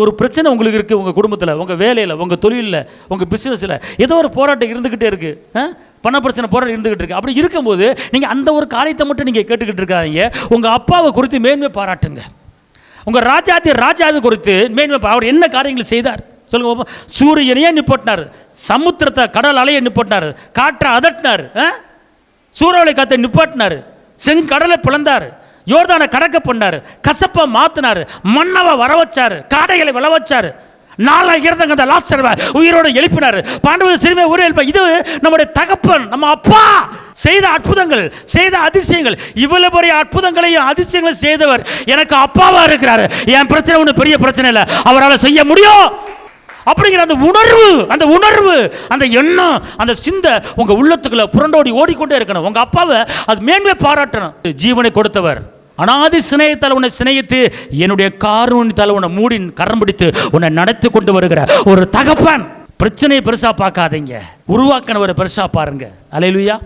ஒரு பிரச்சனை உங்களுக்கு இருக்குது, உங்கள் குடும்பத்தில், உங்கள் வேலையில், உங்கள் தொழிலில், உங்கள் பிஸ்னஸில் ஏதோ ஒரு போராட்டம் இருந்துக்கிட்டே இருக்குது, பண பிரச்சனை போராட்டம் இருந்துக்கிட்டு இருக்குது. அப்படி இருக்கும்போது நீங்கள் அந்த ஒரு காரியத்தை மட்டும் நீங்கள் கேட்டுக்கிட்டு இருக்காதீங்க. உங்கள் அப்பாவை குறித்து மேன்மை பாராட்டுங்க. உங்கள் ராஜாவை குறித்து மேன்மை அவர் என்ன காரியங்கள் செய்தார் சொல்லுங்க. சூரியனையே நிப்பாட்டினார், சமுத்திரத்தை கடல் அலையை நிப்பாட்டினார், காற்றை அதட்டினார், சூறாவளி காற்றை நிப்பாட்டினார், செங்கடலை பிளந்தார், யோர்தானை கடக்க பண்ணார், கசப்பை மாத்தினார், மன்னவை வர வச்சார், காடைகளை விளை வச்சார், 4000 லாசரை உயிரோடு எழுப்பினார், பாண்டவர் சிறுமை ஊரே எழுப்பார். இது நம்முடைய தகப்பன், நம்ம அப்பா செய்த அற்புதங்கள், செய்த அதிசயங்கள். இவ்வளவு பெரிய அற்புதங்களையும் அதிசயங்களையும் செய்தவர் எனக்கு அப்பாவா இருக்கிறார். என் பிரச்சனை ஒன்றும் பெரிய பிரச்சனை இல்லை, அவரால் செய்ய முடியும் அப்படிங்கிற அந்த உணர்வு, அந்த எண்ணம், அந்த சிந்தை உங்க உள்ளத்துக்குள்ள புரண்டோடி ஓடிக்கொண்டே இருக்கணும். உங்க அப்பாவை அது மேன்மை பாராட்டணும். ஜீவனை கொடுத்தவர், அனாதி சிநேகத்தால் உன்னை சிநேகித்து என்னுடைய காரூணித்தால் உன்னை மூடி கரம் பிடித்து உன்னை நடத்தி கொண்டு வருகிற ஒரு தகப்பன். பிரச்சனையை பெருசா பார்க்காதீங்க, உருவாக்கினவரை பெருசா பாருங்க. அல்லேலூயா.